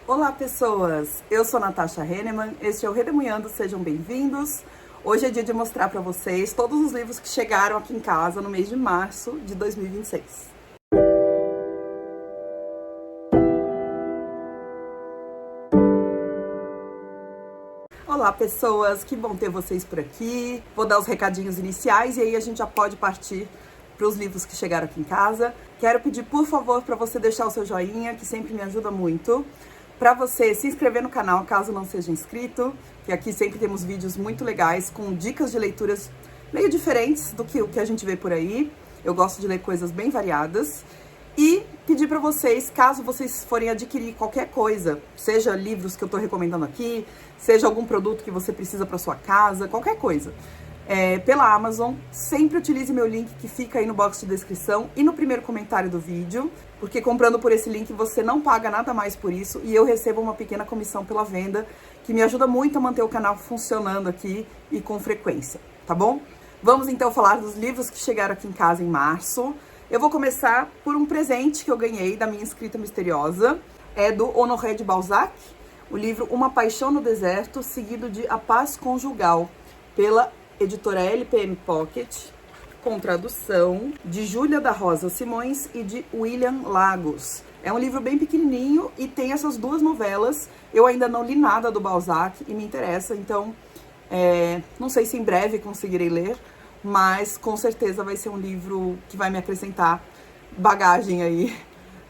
Olá pessoas, eu sou Natasha Henneman, este é o Redemoinhando, sejam bem-vindos. Hoje é dia de mostrar para vocês todos os livros que chegaram aqui em casa no mês de março de 2026. Olá pessoas, que bom ter vocês por aqui. Vou dar os recadinhos iniciais e aí a gente já pode partir para os livros que chegaram aqui em casa. Quero pedir por favor para você deixar o seu joinha, que sempre me ajuda muito. Para você se inscrever no canal, caso não seja inscrito, que aqui sempre temos vídeos muito legais com dicas de leituras meio diferentes do que o que a gente vê por aí. Eu gosto de ler coisas bem variadas. E pedir para vocês, caso vocês forem adquirir qualquer coisa, seja livros que eu estou recomendando aqui, seja algum produto que você precisa para sua casa, qualquer coisa, pela Amazon, sempre utilize meu link que fica aí no box de descrição e no primeiro comentário do vídeo, porque comprando por esse link você não paga nada mais por isso e eu recebo uma pequena comissão pela venda, que me ajuda muito a manter o canal funcionando aqui e com frequência, tá bom? Vamos então falar dos livros que chegaram aqui em casa em março. Eu vou começar por um presente que eu ganhei da minha inscrita misteriosa, é do Honoré de Balzac, o livro Uma Paixão no Deserto, seguido de A Paz Conjugal, pela editora LPM Pocket, com tradução de Júlia da Rosa Simões e de William Lagos. É um livro bem pequenininho e tem essas duas novelas. Eu ainda não li nada do Balzac e me interessa, então não sei se em breve conseguirei ler, mas com certeza vai ser um livro que vai me acrescentar bagagem aí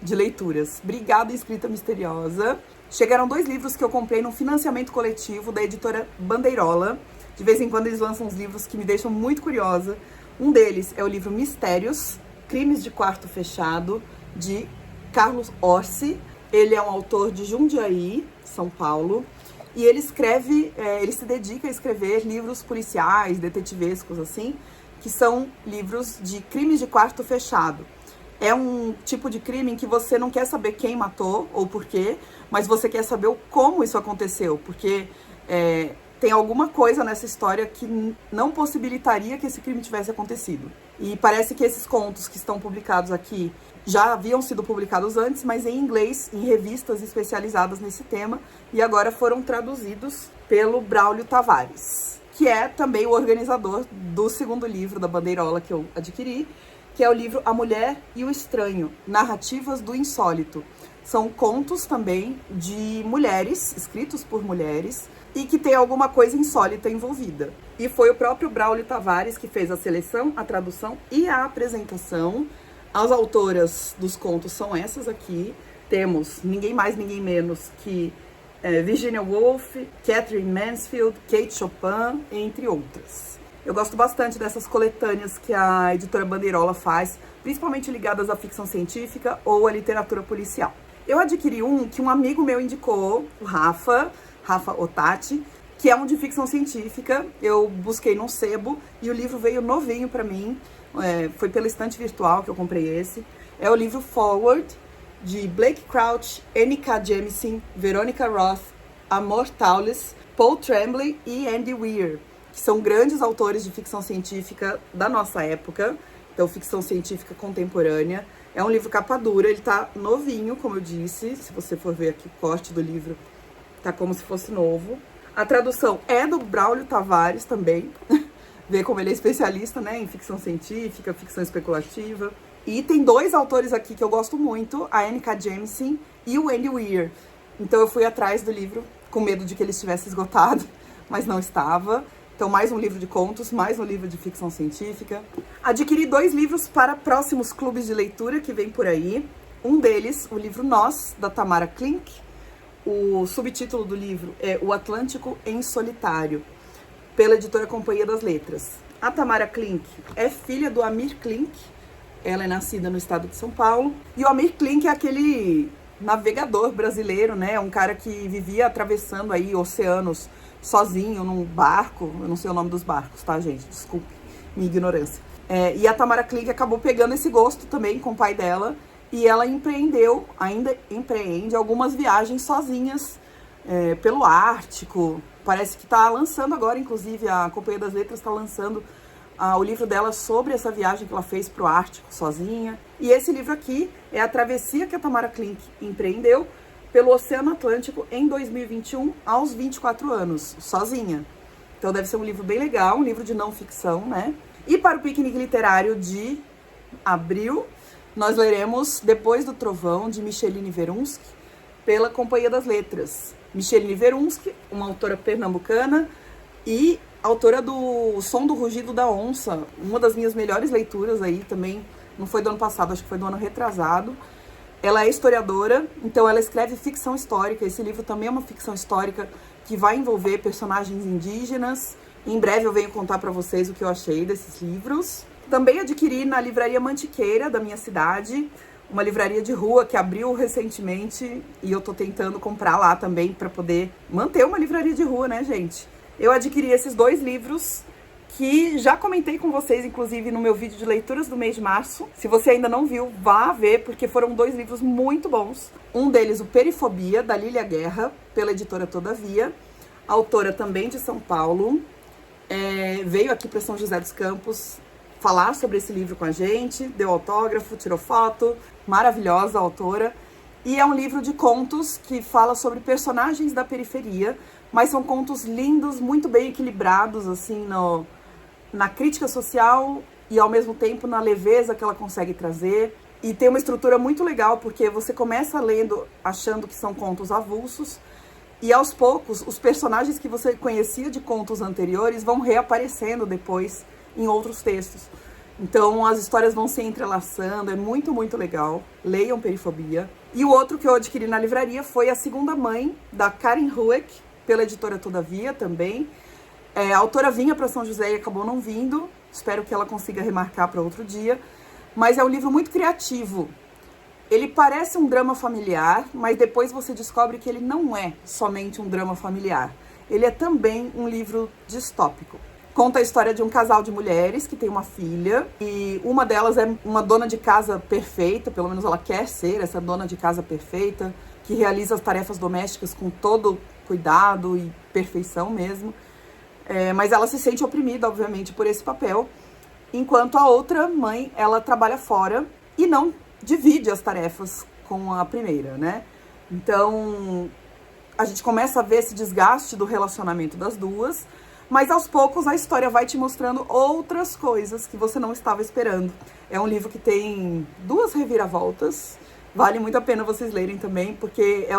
de leituras. Obrigada, inscrita misteriosa. Chegaram 2 livros que eu comprei no financiamento coletivo da editora Bandeirola. De vez em quando eles lançam uns livros que me deixam muito curiosa. Um deles é o livro Mistérios, Crimes de Quarto Fechado, de Carlos Orsi. Ele é um autor de Jundiaí, São Paulo. E ele ele se dedica a escrever livros policiais, detetivescos, assim, que são livros de crimes de quarto fechado. É um tipo de crime em que você não quer saber quem matou ou por quê, mas você quer saber como isso aconteceu, porque tem alguma coisa nessa história que não possibilitaria que esse crime tivesse acontecido. E parece que esses contos que estão publicados aqui já haviam sido publicados antes, mas em inglês, em revistas especializadas nesse tema, e agora foram traduzidos pelo Braulio Tavares, que é também o organizador do segundo livro da Bandeirola que eu adquiri, que é o livro A Mulher e o Estranho, Narrativas do Insólito. São contos também de mulheres, escritos por mulheres, e que tem alguma coisa insólita envolvida. E foi o próprio Braulio Tavares que fez a seleção, a tradução e a apresentação. As autoras dos contos são essas aqui. Temos ninguém mais, ninguém menos que Virginia Woolf, Catherine Mansfield, Kate Chopin, entre outras. Eu gosto bastante dessas coletâneas que a editora Bandeirola faz, principalmente ligadas à ficção científica ou à literatura policial. Eu adquiri um que um amigo meu indicou, o Rafa Otati, que é um de ficção científica. Eu busquei no sebo e o livro veio novinho para mim. Foi pela estante virtual que eu comprei esse. É o livro Forward, de Blake Crouch, N.K. Jemisin, Veronica Roth, Amor Towles, Paul Tremblay e Andy Weir, que são grandes autores de ficção científica da nossa época, então ficção científica contemporânea. É um livro capa dura, ele tá novinho, como eu disse. Se você for ver aqui o corte do livro, tá como se fosse novo. A tradução é do Braulio Tavares também. Ver como ele é especialista, né, em ficção científica, ficção especulativa. E tem 2 autores aqui que eu gosto muito, a N.K. Jemisin e o Andy Weir. Então eu fui atrás do livro com medo de que ele estivesse esgotado, mas não estava. Então mais um livro de contos, mais um livro de ficção científica. Adquiri 2 livros para próximos clubes de leitura que vem por aí. Um deles, o livro Nós, da Tamara Klink. O subtítulo do livro é O Atlântico em Solitário, pela editora Companhia das Letras. A Tamara Klink é filha do Amir Klink, ela é nascida no estado de São Paulo, e o Amir Klink é aquele navegador brasileiro, né, um cara que vivia atravessando aí oceanos sozinho num barco. Eu não sei o nome dos barcos, tá, gente? Desculpe minha ignorância. E a Tamara Klink acabou pegando esse gosto também com o pai dela, e ela ainda empreende algumas viagens sozinhas pelo Ártico. Parece que está lançando agora, inclusive, a Companhia das Letras está lançando o livro dela sobre essa viagem que ela fez para o Ártico sozinha. E esse livro aqui é a travessia que a Tamara Klink empreendeu pelo Oceano Atlântico em 2021, aos 24 anos, sozinha. Então deve ser um livro bem legal, um livro de não ficção, né? E para o piquenique literário de abril, nós leremos Depois do Trovão, de Micheline Verunski, pela Companhia das Letras. Micheline Verunski, uma autora pernambucana e autora do O Som do Rugido da Onça, uma das minhas melhores leituras aí também, não foi do ano passado, acho que foi do ano retrasado. Ela é historiadora, então ela escreve ficção histórica. Esse livro também é uma ficção histórica que vai envolver personagens indígenas. Em breve eu venho contar para vocês o que eu achei desses livros. Também adquiri na Livraria Mantiqueira, da minha cidade, uma livraria de rua que abriu recentemente e eu tô tentando comprar lá também para poder manter uma livraria de rua, né, gente? Eu adquiri esses 2 livros que já comentei com vocês, inclusive, no meu vídeo de leituras do mês de março. Se você ainda não viu, vá ver, porque foram 2 livros muito bons. Um deles, o Perifobia, da Lília Guerra, pela editora Todavia, autora também de São Paulo. Veio aqui para São José dos Campos falar sobre esse livro com a gente, deu autógrafo, tirou foto, maravilhosa a autora. E é um livro de contos que fala sobre personagens da periferia, mas são contos lindos, muito bem equilibrados, assim, na crítica social e ao mesmo tempo na leveza que ela consegue trazer. E tem uma estrutura muito legal, porque você começa lendo achando que são contos avulsos, e aos poucos os personagens que você conhecia de contos anteriores vão reaparecendo depois em outros textos. Então as histórias vão se entrelaçando, é muito, muito legal. Leiam Perifobia. E o outro que eu adquiri na livraria foi A Segunda Mãe, da Karen Rueck, pela editora Todavia também. A autora vinha para São José e acabou não vindo. Espero que ela consiga remarcar para outro dia. Mas é um livro muito criativo. Ele parece um drama familiar, mas depois você descobre que ele não é somente um drama familiar. Ele é também um livro distópico. Conta a história de um casal de mulheres que tem uma filha, e uma delas é uma dona de casa perfeita, pelo menos ela quer ser essa dona de casa perfeita, que realiza as tarefas domésticas com todo cuidado e perfeição mesmo. Mas ela se sente oprimida, obviamente, por esse papel, enquanto a outra mãe, ela trabalha fora e não divide as tarefas com a primeira, né? Então, a gente começa a ver esse desgaste do relacionamento das duas, mas aos poucos a história vai te mostrando outras coisas que você não estava esperando. É um livro que tem 2 reviravoltas, vale muito a pena vocês lerem também, porque é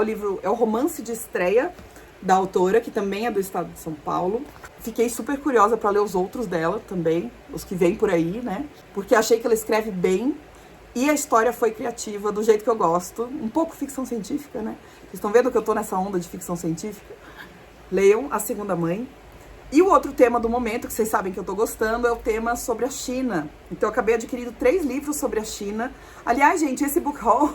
o romance de estreia da autora, que também é do estado de São Paulo. Fiquei super curiosa para ler os outros dela também, os que vêm por aí, né? Porque achei que ela escreve bem e a história foi criativa, do jeito que eu gosto. Um pouco ficção científica, né? Vocês estão vendo que eu tô nessa onda de ficção científica? Leiam A Segunda Mãe. E o outro tema do momento, que vocês sabem que eu tô gostando, é o tema sobre a China. Então eu acabei adquirindo 3 livros sobre a China. Aliás, gente, esse book haul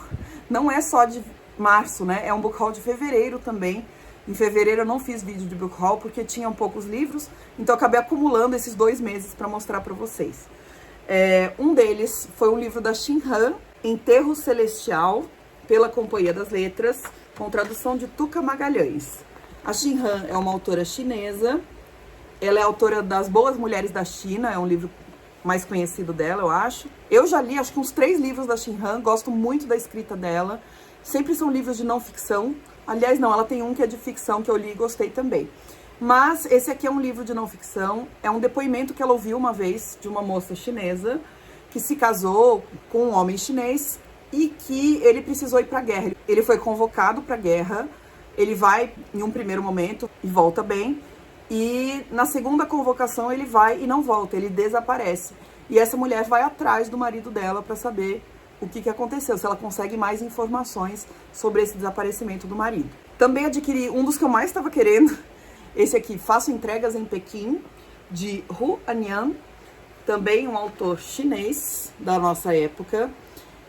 não é só de março, né? É um book haul de fevereiro também. Em fevereiro eu não fiz vídeo de book haul porque tinham poucos livros, então eu acabei acumulando esses 2 meses para mostrar para vocês. Um deles foi um livro da Xin Han, Enterro Celestial, pela Companhia das Letras, com tradução de Tuca Magalhães. A Xin Han é uma autora chinesa. Ela é autora das Boas Mulheres da China, é um livro mais conhecido dela, eu acho. Eu já li, acho que uns 3 livros da Xin Han, gosto muito da escrita dela. Sempre são livros de não ficção. Aliás, não, ela tem um que é de ficção, que eu li e gostei também. Mas esse aqui é um livro de não ficção, é um depoimento que ela ouviu uma vez de uma moça chinesa que se casou com um homem chinês e que ele precisou ir para a guerra. Ele foi convocado para a guerra, ele vai em um primeiro momento e volta bem. E na segunda convocação ele vai e não volta, ele desaparece. E essa mulher vai atrás do marido dela para saber o que aconteceu, se ela consegue mais informações sobre esse desaparecimento do marido. Também adquiri um dos que eu mais estava querendo, esse aqui, Faço Entregas em Pequim, de Hu Anyan, também um autor chinês da nossa época.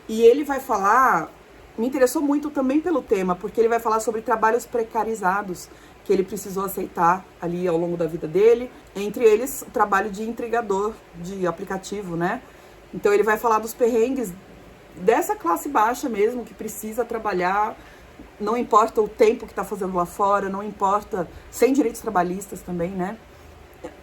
E ele vai falar, me interessou muito também pelo tema, porque ele vai falar sobre trabalhos precarizados que ele precisou aceitar ali ao longo da vida dele, entre eles o trabalho de entregador de aplicativo, né? Então ele vai falar dos perrengues dessa classe baixa mesmo, que precisa trabalhar, não importa o tempo que tá fazendo lá fora, não importa, sem direitos trabalhistas também, né?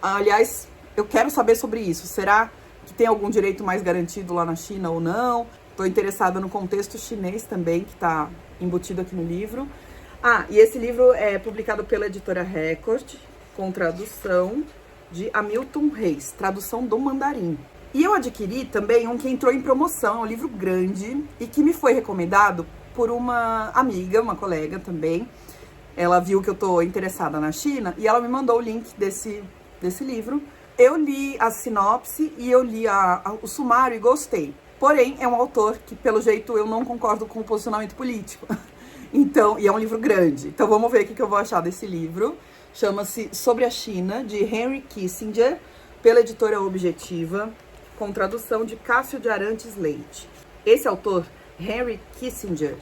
Aliás, eu quero saber sobre isso, será que tem algum direito mais garantido lá na China ou não? Tô interessada no contexto chinês também, que tá embutido aqui no livro. Ah, e esse livro é publicado pela editora Record, com tradução de Hamilton Reis, tradução do mandarim. E eu adquiri também um que entrou em promoção, é um livro grande e que me foi recomendado por uma amiga, uma colega também. Ela viu que eu tô interessada na China e ela me mandou o link desse livro. Eu li a sinopse e eu li o sumário e gostei. Porém, é um autor que, pelo jeito, eu não concordo com o posicionamento político. Então, e é um livro grande. Então vamos ver o que eu vou achar desse livro. Chama-se Sobre a China, de Henry Kissinger, pela editora Objetiva, com tradução de Cássio de Arantes Leite. Esse autor, Henry Kissinger,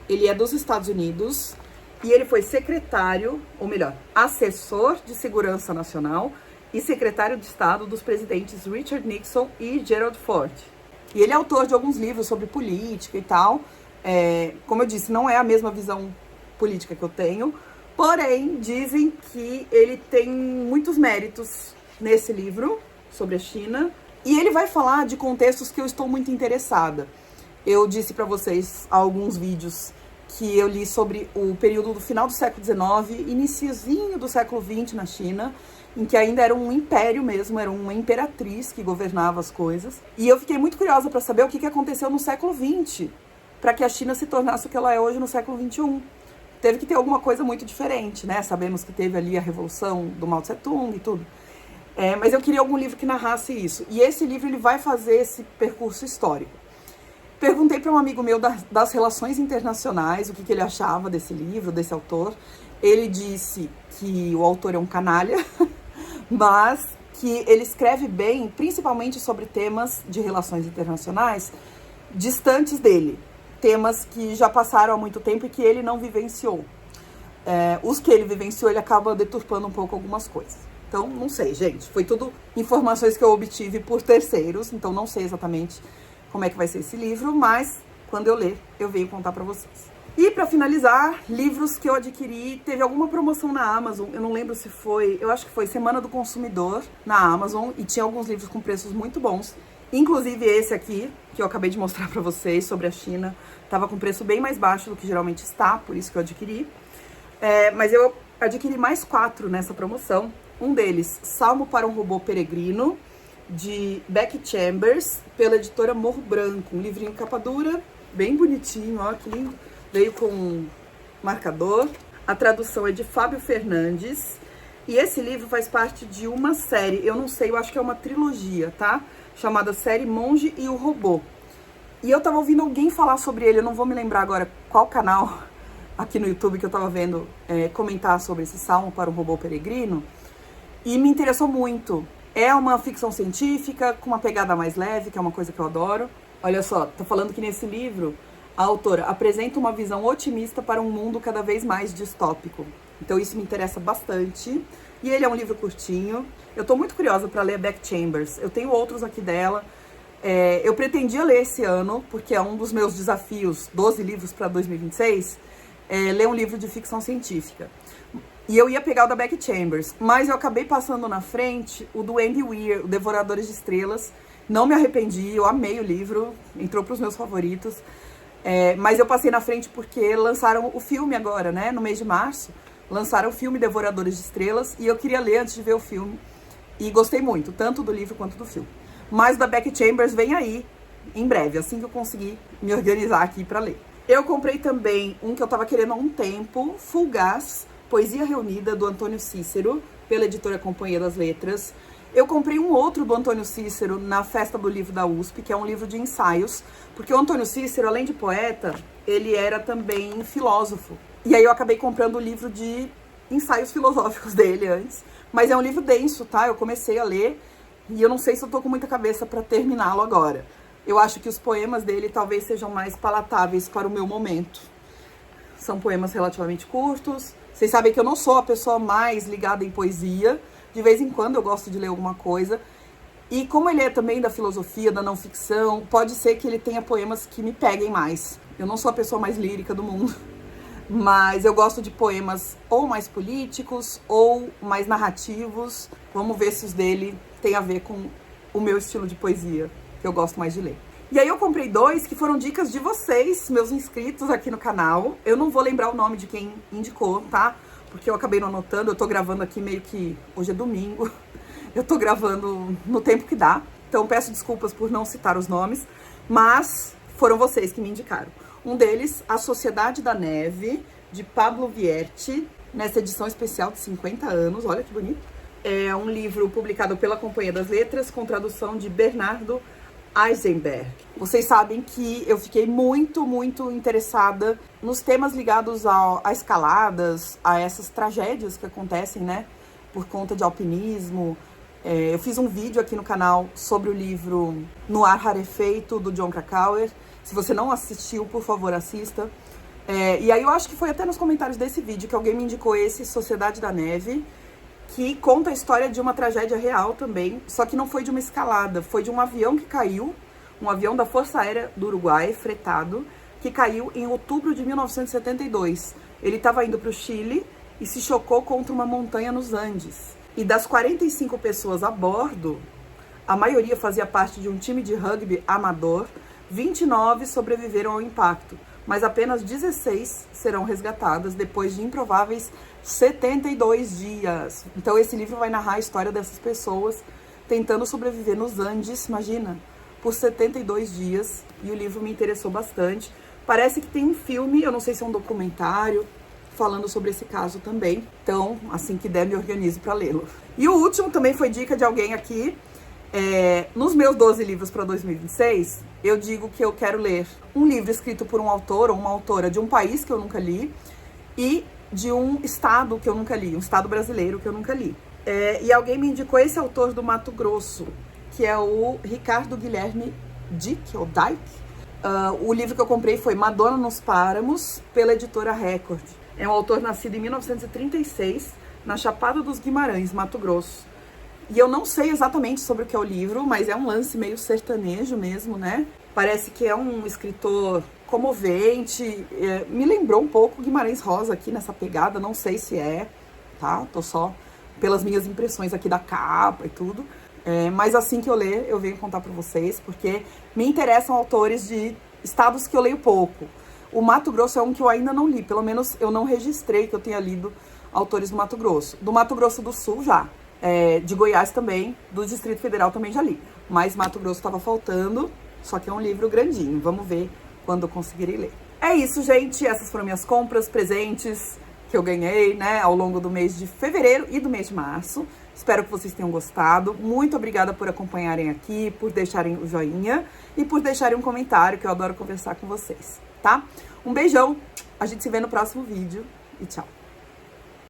ele é dos Estados Unidos e ele foi secretário, ou melhor, assessor de segurança nacional e secretário de Estado dos presidentes Richard Nixon e Gerald Ford. E ele é autor de alguns livros sobre política e tal. Como eu disse, não é a mesma visão política que eu tenho, porém, dizem que ele tem muitos méritos nesse livro sobre a China. E ele vai falar de contextos que eu estou muito interessada. Eu disse para vocês há alguns vídeos que eu li sobre o período do final do século XIX, iniciozinho do século XX na China, em que ainda era um império mesmo, era uma imperatriz que governava as coisas. E eu fiquei muito curiosa para saber o que aconteceu no século XX, para que a China se tornasse o que ela é hoje no século XXI. Teve que ter alguma coisa muito diferente, né? Sabemos que teve ali a Revolução do Mao Tse-tung e tudo. Mas eu queria algum livro que narrasse isso. E esse livro ele vai fazer esse percurso histórico. Perguntei para um amigo meu das relações internacionais, o que ele achava desse livro, desse autor. Ele disse que o autor é um canalha, mas que ele escreve bem, principalmente sobre temas de relações internacionais distantes dele. Temas que já passaram há muito tempo e que ele não vivenciou. Os que ele vivenciou, ele acaba deturpando um pouco algumas coisas. Então, não sei, gente. Foi tudo informações que eu obtive por terceiros, então não sei exatamente como é que vai ser esse livro, mas quando eu ler, eu venho contar pra vocês. E pra finalizar, livros que eu adquiri, teve alguma promoção na Amazon, eu não lembro se foi, eu acho que foi Semana do Consumidor na Amazon, e tinha alguns livros com preços muito bons, inclusive esse aqui, que eu acabei de mostrar pra vocês, sobre a China, tava com preço bem mais baixo do que geralmente está, por isso que eu adquiri. Mas eu adquiri mais 4 nessa promoção. Um deles, Salmo para um Robô Peregrino, de Becky Chambers, pela editora Morro Branco. Um livrinho capa dura, bem bonitinho, ó, que lindo. Veio com marcador. A tradução é de Fábio Fernandes. E esse livro faz parte de uma série, eu não sei, eu acho que é uma trilogia, tá? Chamada Série Monge e o Robô. E eu tava ouvindo alguém falar sobre ele, eu não vou me lembrar agora qual canal aqui no YouTube que eu tava vendo comentar sobre esse Salmo para um Robô Peregrino. E me interessou muito. É uma ficção científica com uma pegada mais leve, que é uma coisa que eu adoro. Olha só, tá falando que nesse livro a autora apresenta uma visão otimista para um mundo cada vez mais distópico. Então isso me interessa bastante. E ele é um livro curtinho. Eu tô muito curiosa para ler Becky Chambers. Eu tenho outros aqui dela. Eu pretendia ler esse ano, porque é um dos meus desafios, 12 livros para 2026, ler um livro de ficção científica. E eu ia pegar o da Becky Chambers, mas eu acabei passando na frente o do Andy Weir, o Devoradores de Estrelas. Não me arrependi, eu amei o livro, entrou para os meus favoritos. Mas eu passei na frente porque lançaram o filme agora, né? No mês de março, lançaram o filme Devoradores de Estrelas e eu queria ler antes de ver o filme. E gostei muito, tanto do livro quanto do filme. Mas o da Becky Chambers vem aí, em breve, assim que eu conseguir me organizar aqui para ler. Eu comprei também um que eu tava querendo há um tempo, Fugaz, Poesia Reunida, do Antônio Cícero, pela editora Companhia das Letras. Eu comprei um outro do Antônio Cícero na Festa do Livro da USP, que é um livro de ensaios, porque o Antônio Cícero, além de poeta, ele era também filósofo. E aí eu acabei comprando o livro de ensaios filosóficos dele antes. Mas é um livro denso, tá? Eu comecei a ler e eu não sei se eu tô com muita cabeça para terminá-lo agora. Eu acho que os poemas dele talvez sejam mais palatáveis para o meu momento. São poemas relativamente curtos. Vocês sabem que eu não sou a pessoa mais ligada em poesia. De vez em quando eu gosto de ler alguma coisa. E como ele é também da filosofia, da não ficção, pode ser que ele tenha poemas que me peguem mais. Eu não sou a pessoa mais lírica do mundo. Mas eu gosto de poemas ou mais políticos ou mais narrativos. Vamos ver se os dele têm a ver com o meu estilo de poesia, que eu gosto mais de ler. E aí eu comprei 2 que foram dicas de vocês, meus inscritos aqui no canal. Eu não vou lembrar o nome de quem indicou, tá? Porque eu acabei não anotando, eu tô gravando aqui meio que... Hoje é domingo, eu tô gravando no tempo que dá. Então peço desculpas por não citar os nomes, mas foram vocês que me indicaram. Um deles, A Sociedade da Neve, de Pablo Vierti, nessa edição especial de 50 anos, olha que bonito. É um livro publicado pela Companhia das Letras, com tradução de Bernardo Eisenberg. Vocês sabem que eu fiquei muito interessada nos temas ligados a escaladas, a essas tragédias que acontecem, né, por conta de alpinismo. Eu fiz um vídeo aqui no canal sobre o livro No Ar Rarefeito, do Jon Krakauer. Se você não assistiu, por favor, assista. E aí eu acho que foi até nos comentários desse vídeo que alguém me indicou esse, Sociedade da Neve, que conta a história de uma tragédia real também, só que não foi de uma escalada, foi de um avião que caiu, um avião da Força Aérea do Uruguai, fretado, que caiu em outubro de 1972. Ele estava indo para o Chile e se chocou contra uma montanha nos Andes. E das 45 pessoas a bordo, a maioria fazia parte de um time de rugby amador, 29 sobreviveram ao impacto, mas apenas 16 serão resgatadas depois de improváveis 72 dias. Então esse livro vai narrar a história dessas pessoas tentando sobreviver nos Andes, imagina, por 72 dias, e o livro me interessou bastante. Parece que tem um filme, eu não sei se é um documentário, falando sobre esse caso também. Então, assim que der, me organizo para lê-lo. E o último também foi dica de alguém aqui. Nos meus 12 livros para 2026, eu digo que eu quero ler um livro escrito por um autor ou uma autora de um país que eu nunca li e de um estado que eu nunca li, um estado brasileiro que eu nunca li. E alguém me indicou esse autor do Mato Grosso, que é o Ricardo Guilherme Dick, ou Dyke. O livro que eu comprei foi Madonna nos Páramos, pela editora Record. É um autor nascido em 1936, na Chapada dos Guimarães, Mato Grosso. E eu não sei exatamente sobre o que é o livro, mas é um lance meio sertanejo mesmo, né? Parece que é um escritor comovente, me lembrou um pouco Guimarães Rosa aqui nessa pegada, não sei se é, tá? Tô só pelas minhas impressões aqui da capa e tudo. Mas assim que eu ler, eu venho contar pra vocês, porque me interessam autores de estados que eu leio pouco. O Mato Grosso é um que eu ainda não li, pelo menos eu não registrei que eu tenha lido autores do Mato Grosso. Do Mato Grosso do Sul, já. De Goiás também, do Distrito Federal também já li. Mas Mato Grosso estava faltando, só que é um livro grandinho. Vamos ver quando eu conseguirei ler. É isso, gente. Essas foram minhas compras, presentes que eu ganhei, né, ao longo do mês de fevereiro e do mês de março. Espero que vocês tenham gostado. Muito obrigada por acompanharem aqui, por deixarem o joinha e por deixarem um comentário, que eu adoro conversar com vocês, tá? Um beijão, a gente se vê no próximo vídeo e tchau!